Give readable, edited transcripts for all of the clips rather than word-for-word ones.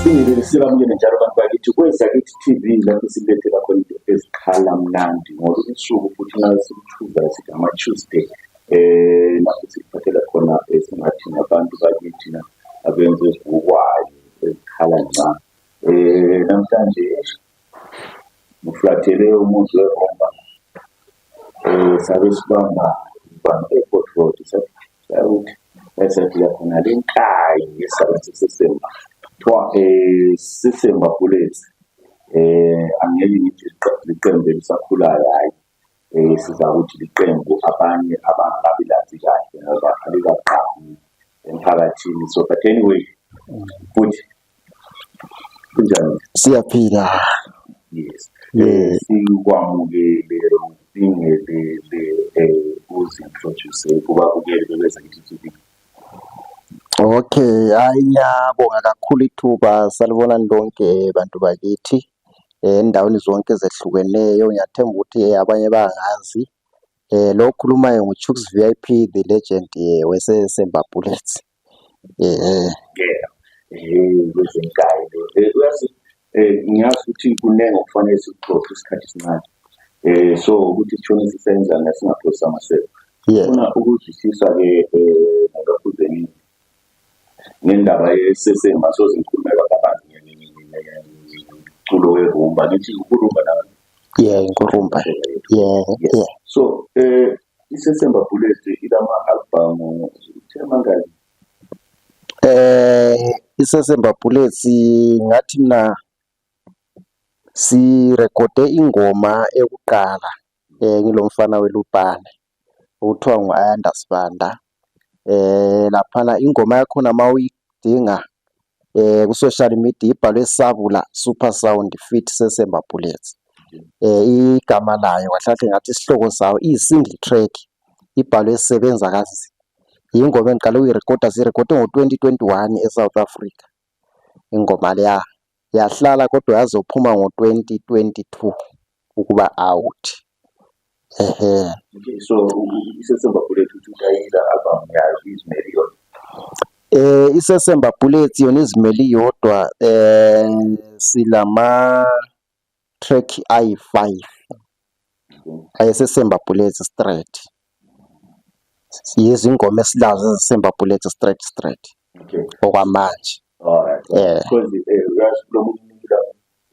Silamukele njalo abantu bakithi kwezakithi TV lapho silethela khona into ezikhala mnandi ngoba usuku futhi nasikuthuza sithi ama-Tuesday lapho siphathela khona esingathi nabantu bakithi abenza ezibukwayo ezikhala nca namhlanje ngiflathele umuntu weRoma sabe sibamba e-Port Road sathi esathi khona le nkayi yesabenza sesemba Sisemba Bullets angeke ngithi liqembu elisakhulayo hayi siza ukuthi liqembu abanye abangabilazi kahle ngoba alikaqhamuki emphakathini so but anyway futhi kunjani siyaphila. yes sikwamukele ingele uzintroduce kubabukeli bezakithi TV. Okay, ngiyabonga kakhulu ithuba salibona lonke bantu bakithi endaweni zonke ezehlukeneyo. Ngiyathemba ukuthi abanye bangazi lo khulumayo nguChooks VIP the legend weSesemba Bullets. Kwezenkayi uyazi ngiyazi ukuthi kunenge kufanele sikuxoxe isikhathi esincane so ukuthi sithone sisenza nasingaphosa amaseko ufuna ukuzwisisa ke ngakuzeni ngendaba yeSesemba sozinkhulumela kabanzi ngeculo weRumba lithi uRumba nayo inkurumba so iSesemba Bullets ilama-album mangaki iSesemba Bullets ngathi mina sirekode ingoma ekuqala ngilomfana weLupane uthiwa ngu-Ayanda Sibanda. Laphana ingoma yakhona mawuyidinga ku-social media ibhalwe Sabula Super Sound Fit Sesemba Bullets. Igama layo kahle ngathi isihloko sawo iyi-single track ibhalwe Sebenza Kazi. Ingoma engiqale uyirekhoda sirekode ngo-2021 eSouth Africa. Ingoma leya yahlala kodwa yazophuma ngo-2022 ukuba out. So iSesemba Bullets utayila album yayo izimeli yodwa iSesemba Bullets yona izimeli yodwa silama track ayi-5 ayeSesemba Bullets straight yizingoma esilazo eziSesemba Bullets straight okwamanje. Because uyasilomunikila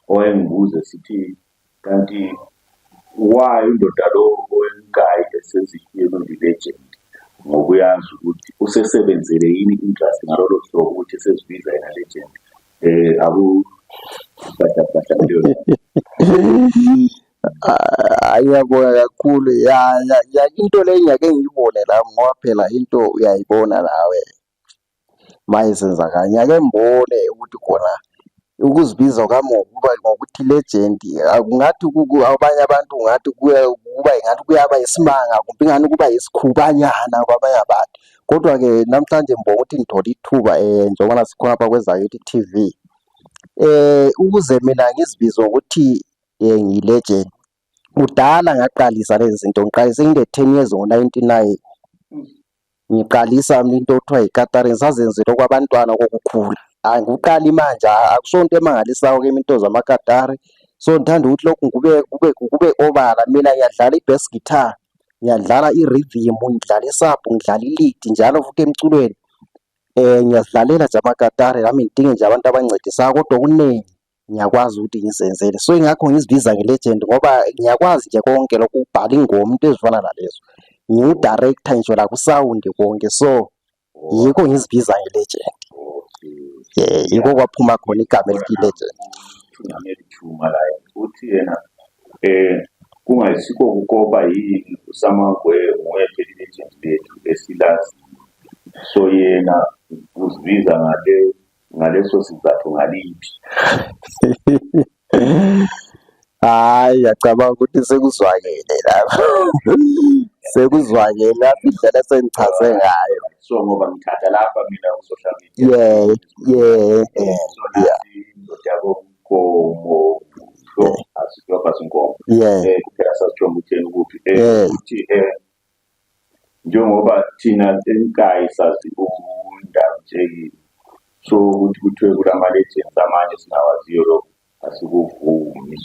oyengibuze sithi kanti why indoda lo wenkayi esezifiyelwe legend ngokuyazi ukuthi usesebenzele yini interest ngalolo hlobo ukuthi sezibiza yena legend ayabona kakhulu ya into le ngiyake ngiyibone la ngoba phela into uyayibona nawe mayisenza kanye ake mbone ukuthi khona ukuzibiza ngokuthi legend akungathi abanye abantu ngathi kuba ingathi kuyaba isimanga kumbe ingani kuba isikhubanyana kwabanye abantu kodwa ke namhlanje mbonga ukuthi ngithola ithuba njengoba sikhona lapha kwezakithi TV ukuze mina ngizibiza ukuthi ngilegend udala ngaqalisa lezi zinto ngiqalise ngine-10 years ngo-99 ngiqalisa into okuthiwa ikatari sazenzela kwabantwana kokukhula angikuqali manje akusonto emangalisayo ke into zamakatari so ngithanda ukuthi lokhu kube obala mina ngiyadlala i-bass guitar ngiyadlala i-rhythm ngidlala isabhu ngidlala i-lead njalo futhi emculweni ngiyazidlalela nje amakatari nami ngidinge nje abantu abancedisayo kodwa kuningi ngiyakwazi ukuthi ngizenzele so ingakho ngizibiza ngelegend ngoba ngiyakwazi nje konke lokhu ukubhala ingoma into ezifana nalezo ngiwu-director ngisho la ku-sound konke so yikho ngizibiza ngelegend. Yiko kwaphuma khona igama elithi legend. Ungamethuma la uthi yena kungayisikho ukukoba yini uSamagwe ngoyetheli legend lethu esilazi so yena uzibiza ngaleso sizathu ngaliphi hayi ngiyacabanga ukuthi sekuzwakele lapha sekuzwakele lapha indlela esengichaze ngayo so ngoba ngithatha lapha mina ku-social media kuphela sasijomba utheni kuphi ukuthi njengoba thina enkayi sazi undaba nje So ukuthi kuthiwe kulama legends amanye singawaziyo lokho asikuvumi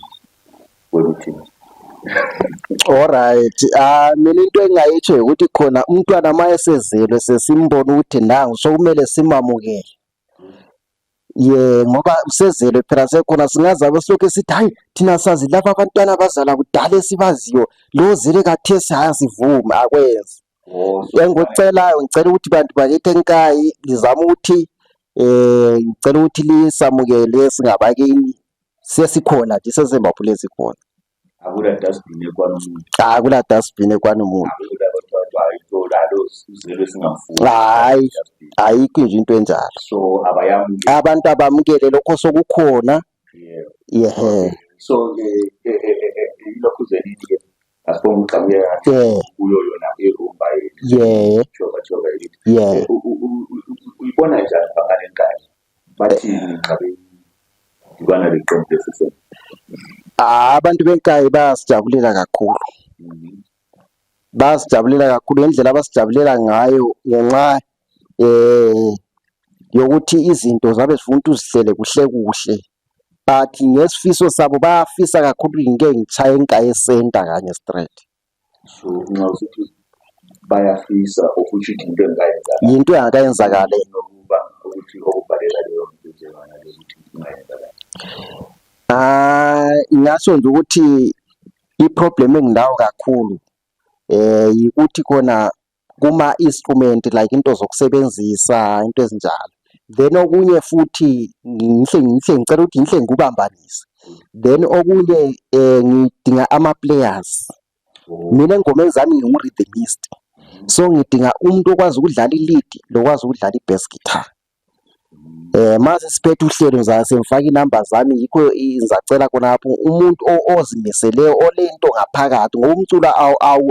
kwekuthi Alright, mina into engingayitsho ukuthi khona umntwana uma esezelwe sesimbona ukuthi nangu sokumele simamukele. Ngoba usezelwe phela sekhona singazabe silokhu sithi hayi thina sazi laba abantwana abazala kudala esibaziyo lo zele kathesi asivumi akwenzi. Engikucelayo ngicela ukuthi bantu bakithi enkayi ngizama ukuthi ngicela ukuthi lisamukele singabakini sesikhona nje sezembaphule sikhona. akula dustbin ekwanumuntu Akula dustbin ekwanumuntu. akula abantu ayitholalo sizele singamfuni Hayi, ayikho nje into enjalo. so abayamukeli Abantu abamukele lokho sokukhona. yeah. So ilokhu zelike asibonga uxabuya kuyo yona irumba choba elithi uyibona njani ngale nkani bathini xa bedibana leqembu lesisebe Abantu benkayi bayasijabulela kakhulu. Bayasijabulela kakhulu ngendlela abasijabulela ngayo ngenxa yokuthi izinto zabe zifuna ukuthi uzihlele kuhle. But ngesifiso sabo bayafisa kakhulu ngike ngichaye enkayi center kanye straight. so nxa usithi bayafisa ukuthi into engayenzakala Yinto engakayenzakale. nokuba ukuthi okubhalela leyo nto njengana lokuthi ingayenzakala Ngasho nje ukuthi i-problem engindawo kakhulu yikuthi khona kuma-instrument like into zokusebenzisa into ezinjalo. Then okunye futhi ngicela ukuthi ngihle ngikubambanise. Then okunye ngidinga ama-players. Mina engomeni zami ngingu-rhythmist. So ngidinga umuntu okwazi ukudlala i-lead lokwazi ukudlala i-bass guitar. Mase siphethe uhlelo semfaka inamba zami yikho ngizacela khona lapho umuntu ozimiseleyo olento ngaphakathi ngoba umculo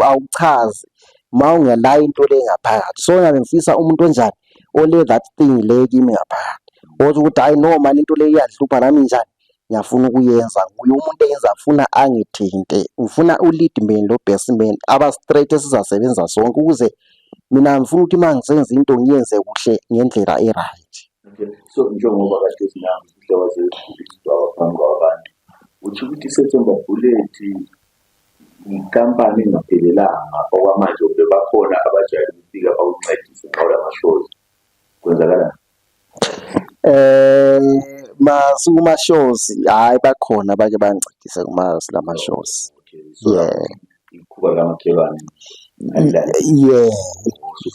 awuchazi ma ungela into le ngaphakathi. So ngabe ngifisa umuntu onjani ole that thing le kimi ngaphakathi. Othi ukuthi hayi no manje into le iyadlupha nami njani ngiyafuna ukuyenza. Nguye umuntu enza afuna angithinte. Ngifuna u-lead man lo bass man aba straight esizasebenza sonke ukuze mina ngifuna ukuthi mangisenza into ngiyenze kuhle ngendlela e-right. So njengoba kade sinami sihlwa sezifundiswa abaphambi kwabantu uthi ukuthi September Bullet inkampani engaphelelanga okwamanje ube bakhona abajayele ukufika bawuncedise ngawo lama-shows kwenzakala kuma-shows hayi bakhona bake bancedise lama-shows. ikhuba kamakhelwane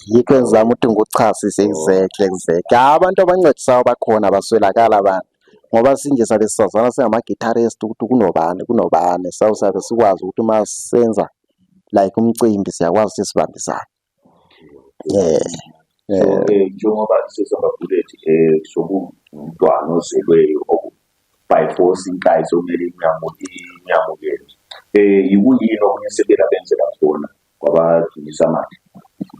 Yikho ngizama ukuthi ngikuchasise exactly. Abantu abancedisayo bakhona baswelakala abantu ngoba sinje sabe sisazana singama-guitarist ukuthi kunobani sabe sikwazi ukuthi uma senza like umcimbi siyakwazi ukuthi sibambisane. Njengoba September Bullet sokumntwana ozelweyo by force inkayi sokumele inyamukele yikuyini okunye sebela benzela khona kwabadlulisa manje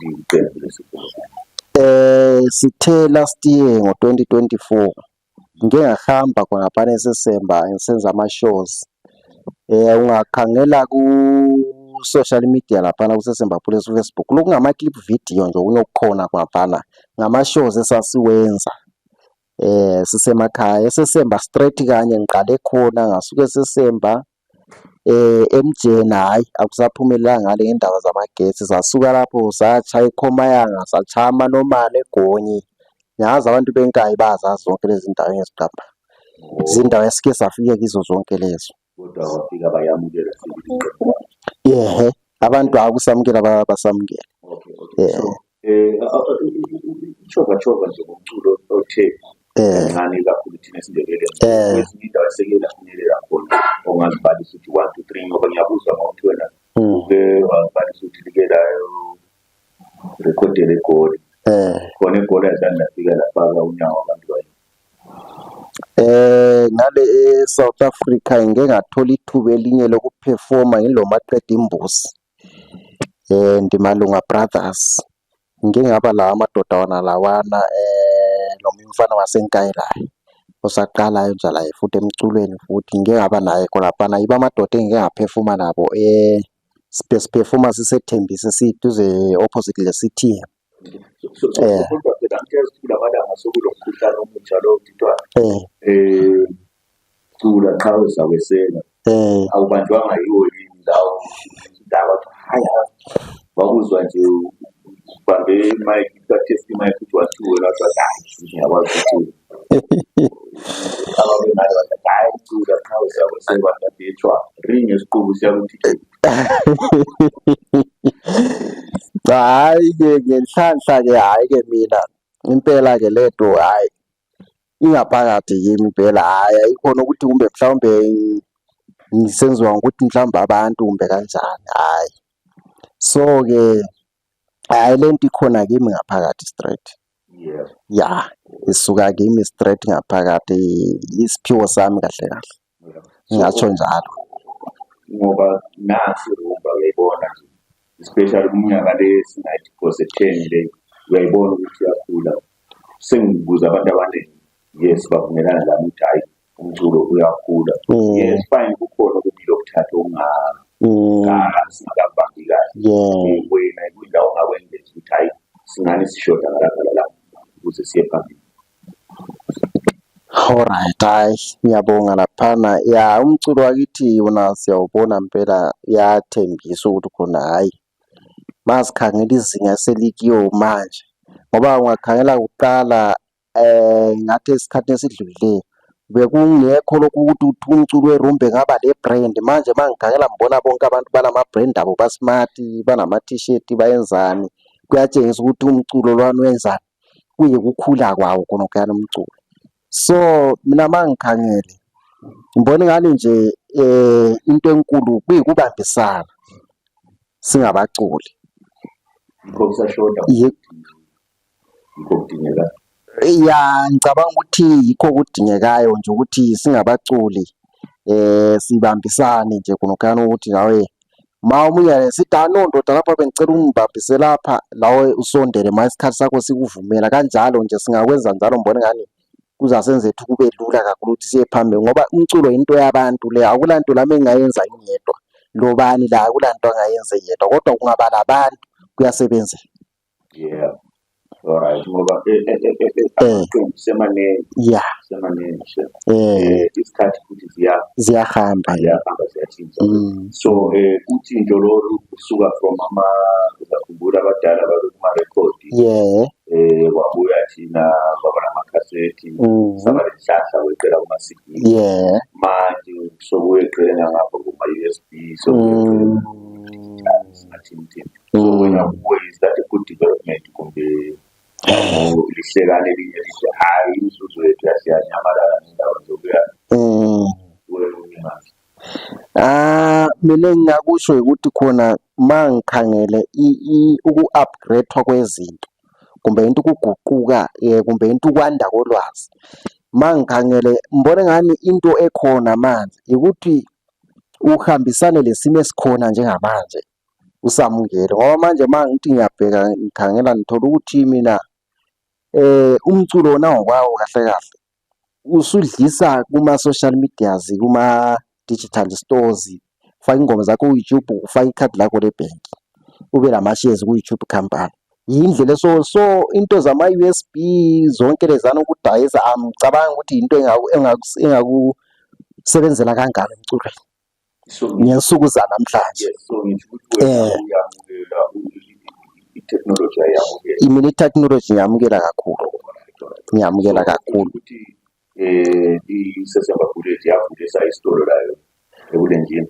iqembu lesifundazana sithe last year ngo-2024 ngike ngahamba khonaphana eSesemba ngisenza ama-shows. Ungakhangela ku-social media laphana kuSesemba Bullet Facebook lokungama-clip video nje okunye okukhona khonaphana ngama-shows esasiwenza sisemakhaya eSesemba straight kanye ngiqale khona ngasuke eSesemba eMjena hayi akusaphumelelanga ngale ngendaba zamagesi sasuka lapho sachaya eKhomayanga sachaya amaNomane eGonyi. Ngiyazi abantu benkayi bazazi zonke lezi ndawo engiziqamba izindawo esike safike kizo zonke lezo. kodwa wafika bayamukela Abantu akusamukela basamukela. So choba nje ngomculo othe kancane kakhulu thina esiNdebele kwezinye indawo esekela finyelela khona ongazibalisa ukuthi 1 2 3 ngoba ngiyabuzwa ngokuthi wena wazibalisa ukuthi likelayo rekhodele egoli khona egoli azange lafika lafaka unyawo abantu bayo ngale eSouth Africa ngeke ngathola ithuba elinye lokuperforma ngilo Maqeda Imbuzi ndimalunga brothers ngike ngaba lawa amadoda wana lawana noma umfana wasenkayi la osaqalayo nje la futhi emculweni futhi ngike ngaba naye khonaphana yiba amadoda engike ngaphefuma nabo siperforma sisethembise siduze opposite le city kodwa phela yazithula amalanga sokulomkhuhlane omutsha lo kuthiwa eh thula qha uzakweseka awubanjwanga yiwo yini lawo indaba hayi wakuzwa nje ubambe imike ka-test imike ukuthi wathiwe lapha hayi ngiyakwazi ukuthi ababenalo bathi hayi thula qha uzakweseka badetshwa ring esiqubu siyakuthi hayi-ke ngenhlanhla-ke hhayi-ke mina impela-ke lento hhayi ingaphakathi yimi impela hhayi ayikhona ukuthi kumbe mhlawumbe ngisenziwa ngokuthi mhlawumbe abantu kumbe kanjani hhayi. So-ke hhayi lento ikhona kimi ngaphakathi straight ya isuka kimi straight ngaphakathi isiphiwo sami kahle kahle ngingatsho njalo ngoba nasi rumba uyayibona nje especially kuminyaka le singathi cause 10 le uyayibona ukuthi uyakhula sengibuza abantu abaningi yes bavumelana lami ukuthi hayi umculo uyakhula yes fine kukhona ukuthi lokuthatha singakabambi kahle wena kuyindawo ongakwenzela ukuthi hayi singane sishoda ngalapha ukuze siye phambili. Alright, hayi ngiyabonga laphana ya umculo wakithi wona siyawubona mpela uyathembisa ukuthi khona hayi masikhangela izinga eselikiyo manje ngoba ungakhangela kuqala ngathi esikhathini esidlulile bekungekho lokhu ukuthi umculo werumbe ngaba le brand manje mangikhangela ngibona bonke abantu banama brand abo basmart banama t-shirt bayenzani kuyatshengisa ukuthi umculo lwana wenzani kuye kukhula kwawo khona kuyana umculo. So mina mangikhangele ngibona ngani nje into enkulu kuyikubambisana singabaculi ya ngicabanga ukuthi yikho kudingekayo nje ukuthi singabaculi sibambisane nje khona ukuthi nawe ma omunye sithi no ndoda lapha bengicela ungibambise lapha lawe usondele ma isikhathi sakho sikuvumela kanjalo nje singakwenza njalo ngibona ngani kuzasenza ethu kube lula kakhulu ukuthi siye phambili ngoba umculo into yabantu le akulanto lami engayenza ngiyedwa lobani la akulanto angayenza yedwa kodwa kungaba labantu kuyasebenza. Yeah. Alright, ngoba semaneni isikhathi futhi ziyahamba ziyathinta so uthinto lolu kusuka from uzakhumbula abadala bakuma-rekhodi kwabuya thina kwaba namakhasethi sabalehlahla weqela kuma-CD manje sokuyeqela ngapha kuma-USB singathini so wena kuwe is that a good development kumbe lihlekane elinye lihle hayi imizuzu yethu yasiyanyamalala nendawo zokuya mina engingakusho ukuthi khona mangikhangele uku-upgrade kwezinto kumbe into ukuguquka kumbe into ukwanda kolwazi mangikhangele ngibone ngani into ekhona manje ukuthi uhambisane lesimo esikhona njengamanje usamukele ngoba manje mangithi ngiyabheka ngikhangela ngithola ukuthi mina umculo nawo kwawo kahle kahle usudlisa kuma-social medias kuma-digital stores ufaka ingoma zakho ku-YouTube ufaka ikhadi lakho lebhenki ube nama-shares ku-YouTube company yindlela so into zama-USB zonke lezana ukudayisa ngicabanga ukuthi into engakusebenzela kangaka emculweni ngensuku zanamhlanje. I-technology ayamukela. Mina i-technology ngiyamukela kakhulu. Ngiyamukela kakhulu. I-Sesemba Bullet yavulisa isitolo layo ebulenjini.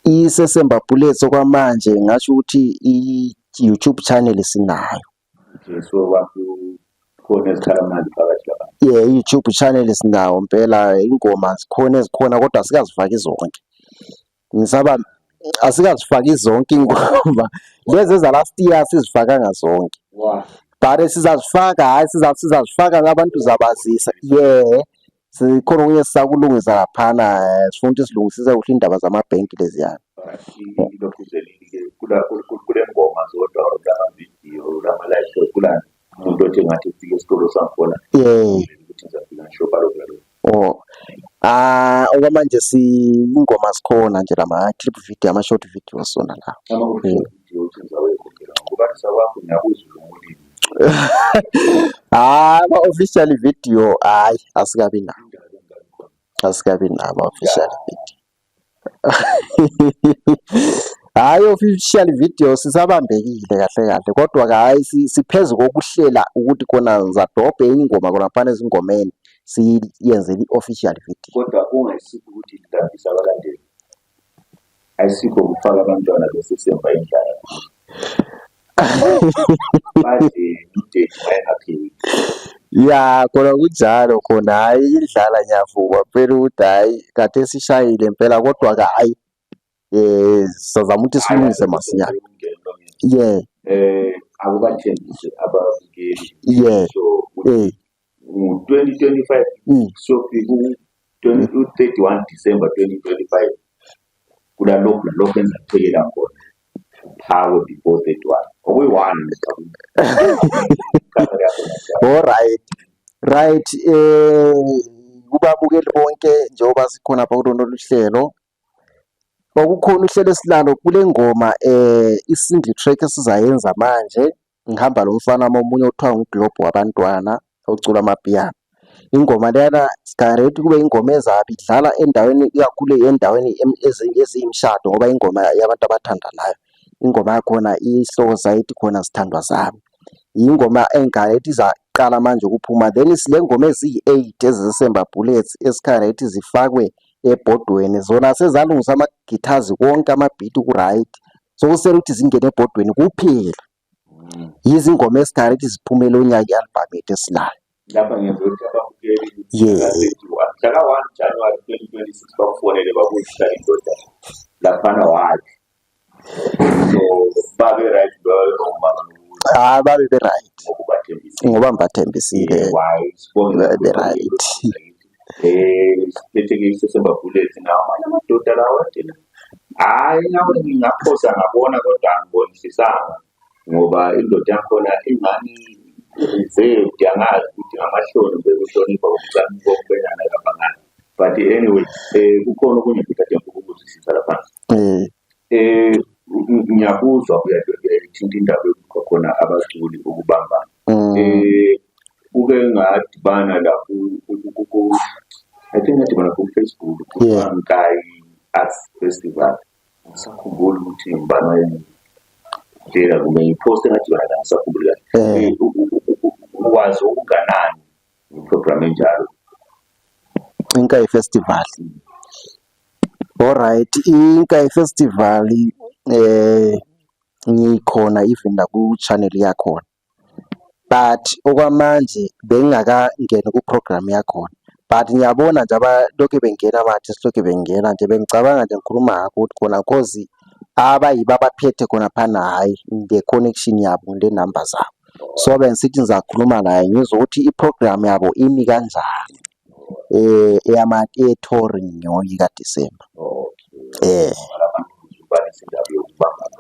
I-Sesemba Bullet sokwamanje ngasho ukuthi i-YouTube channel sinayo. So abantu khona ezikhala manje phakathi lapha. I-YouTube channel sinawo impela ingoma zikhona ezikhona kodwa asikazifaki zonke. Ngisaba asikazifaki zonke ingoma lezi za last year sizifakanga zonke. But sizazifaka hayi sizazifaka abantu zabazisa sikhona kunye sisakulungisa laphana sifuna ukuthi silungisise kuhle indaba zamabhenki leziyana. Kule ngoma zodwa lama-video lama-live kulani umuntu othi ngathi ufike esitolo sakhona ukuthi ngizafika ngishoba lokho. Okwamanje ingoma zikhona nje lama-clip video ama-short video sona la. Ama-video uthenza wekhokhela ngoba sakho ngiyakuzwa umulimi Ama-official video hayi asikabi nawo, asikabi nawo ama-official video. Hhayi official video sisabambekile kahle kahle, kodwa-ke hhayi siphezu kokuhlela ukuthi khona ngizadobhe ingoma khona kufanele ezingomeni siyenzele i-official video. Kodwa kungayisikho ukuthi lidambisa abalandeli, ayisikho ukufaka abantwana besesemva indlala baze idate mayengapheli. Ya khona kunjalo khona, hhayi indlala ngiyavuma phela ukuthi hhayi kade sishayile impela, kodwa-ke hhayi sizazama ukuthi silungise masinyane. Akubathembise ababukeli so 2025 sofika u-31 December 2025 kulokhu nalokhu engizakuphekela khona uphawe before 31 okuyi-1 right kubabukeli bonke njengoba sikhona apha kulolu hlelo, okukhona uhlelo esilalo kule ngoma i-single track esizayenza manje. Ngihamba lo mfana omunye othiwa nguGlobe wabantwana ocula amapiyano. Ingoma lena sigarethi kube ingoma ezabe idlala endaweni ikakhulu endaweni eziyimshado ngoba ingoma yabantu abathandanayo. Ingoma yakhona isihloko sayithi khona sithandwa zami. Ingoma engarethi izaqala manje ukuphuma, then sile ngoma eziyi-8 ezisemba bullets esikharethi zifakwe ebhodweni, zona sezalungisa ama-guitars wonke amabhithi ku-right, sokusele ukuthi zingene ebhodweni kuphela. Yizi ingoma esikharethi ziphumele unyaka i-album yethu esilayo. Lapha ngenza ukuthi ababukeli mhlaka 1 January 2026 bakufonele bakuyihlala indoda laphana wathi so babe right babe be-right ngoba ngibathembisile be-right. Siphethe-ke isesemba bullets nawo amanye amadoda lawa thina hhayi nawe ngingaphosa ngabona kodwa angibonifisanga ngoba indoda yakhona ingani reserved, yangazi ukuthi ngamahloni bekuhlonipha kokubenyana kabangani, but anyway kukhona okunye futhi ade ngifuna ukuzwisisa lapha. Ngiyakuzwa uyayithinta indaba yokuba khona abaculi ukubambana. Kuke ngadibana lapho I think ngadibana ku-Facebook kuNkayi Arts Festival, ngisakhumbula ukuthi ngibana lela kube ngiposte ngadibana la ngisakhumbula kahle. Ukwazi okunganani iprogram enjalo Inkayi Festival. Alright, Inkayi Festival ngikhona even la ku-channel yakhona, but okwamanje bengingakangeni ku-program yakhona, but ngiyabona nje abalokhu bengena manje silokhu bengena nje bengicabanga nje ngikhuluma ngakho ukuthi khona cause abayibo abaphethe khona phana hhayi nge-connection yabo le number zabo, so bengisithi ngizakhuluma naye ngizwe ukuthi i-program yabo imi kanjani e-touring ka-December.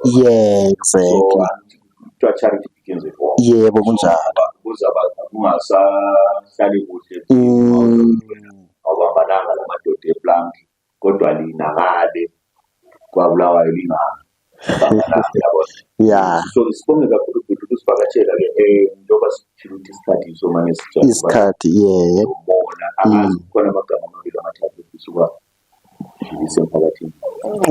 Yeah, exactly. Charity begins with war. Yebo kunjalo. Kungasahlali kuhle awubambananga lamadoda eplank kodwa lina ngale kwabulawayo lingani. Yeah. So sibonge kakhulu ukuthi usivakatshela-ke njengoba sithile ukuthi isikhathi somane isikhathi ubona angazi kukhona amagama amabili amathathu kusuka emphakathini.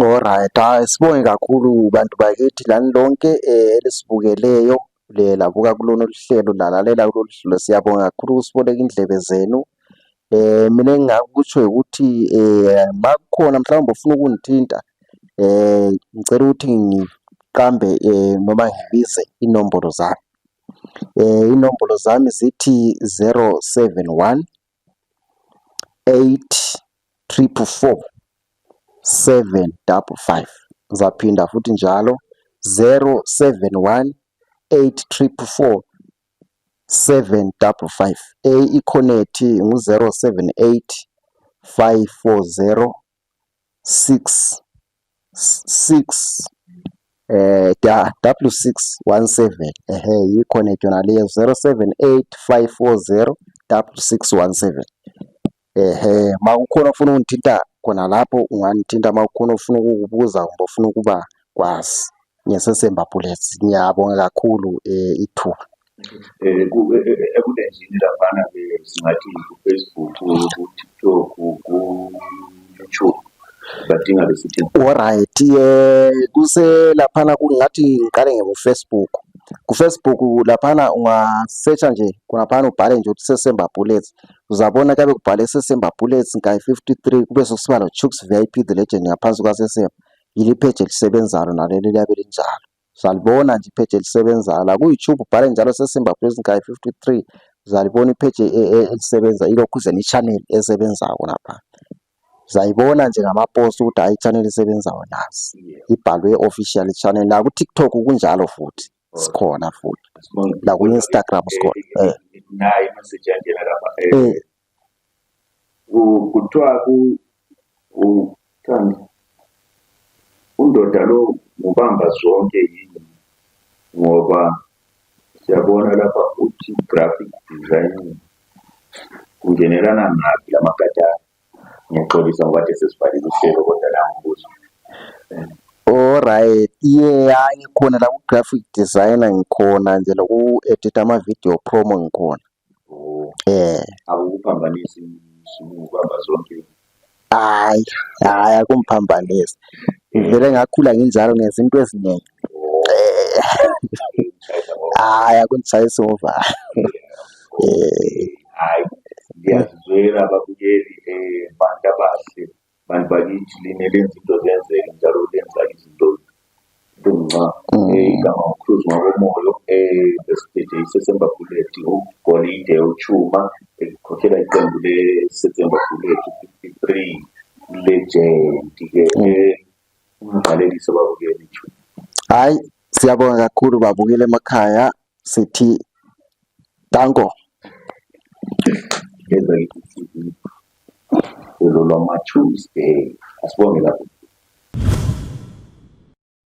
Alright, hayi sibonge kakhulu bantu bakithi lani lonke elisibukeleyo labuka kulona hlelo lalalela kulolu hlelo, siyabonga kakhulu ukusiboleka indlebe zenu. Mina engingakutsho ukuthi makukhona mhlawumbe ufuna ukungithinta ngicela ukuthi ngiqambe noma ngibize inombolo zami. Inombolo zami zithi 071 844 755. Ngizaphinda futhi njalo 071 844 755. I-connect ngu-078 540 6617. I-connect yona leyo 078 540 6617. Ma kukhona ufuna ungithinta khona lapho ungangithinta, ma kukhona ufuna ukubuza kumbe ufuna ukuba kwazi ngesesemba bullets. Ngiyabonga kakhulu ithuba. ebulenjini laphana-ke singathi ku-Facebook, ku-TikTok, ku-YouTube badinga lesithi Alright, kuselaphana kungathi ngiqale nge-Facebook. Ku-Facebook laphana ungasearcha nje kunaphana ubhale nje ukuthi Sesemba Bullets. Uzabona kabe kubhale Sesemba Bullets nkayi 53 kube sokusiba lo Chooks VIP The Legend ngaphansi kwaSesemba. Yili page elisebenzayo naleli liyabe linjalo. Uzalibona nje ipage elisebenzayo la ku-YouTube ubhale njalo Sesemba Bullets nkayi 53 uzalibona ipage elisebenza ilokhu i-channel esebenzayo lapha. Uzayibona nje ngamapost ukuthi hayi i-channel esebenzayo nazi ibhalwe official channel la ku-TikTok kunjalo futhi sikhona futhi la ku-Instagram sikhona naye message yangena lapha kuthiwa uthandi undoda lo ngubamba zonke yini ngoba siyabona lapha uthi graphic design kungenelana ngaphi lamakatana. Ngiyexolisa ngoba sesibhalile uhlelo kodwa la ngibuza. Alright, hayi khona la ku-graphic designer ngikhona nje la ku-edit ama-video promo ngikhona. Akukuphambanisi ukubamba zonke. Hayi akumphambanisi. Ngivele ngakhula nginjalo ngenza into eziningi. Hayi akungitshayisi over. Hayi ngiyazizwela ababukeli bantu abahle bantu bakithi line lenza into zenzeke njalo lenza izinto igama uCruise Ngokomoyo besiphethe iSesemba Bullet uGolide uChuma ekhokhela iqembu leSesemba Bullet 53 Legend-ke ungaqalelisa ababukeli Chuma. Hayi siyabonga kakhulu babukele emakhaya sithi danko. Leza iTV lolo lwama-Tuesday asibonge lapho.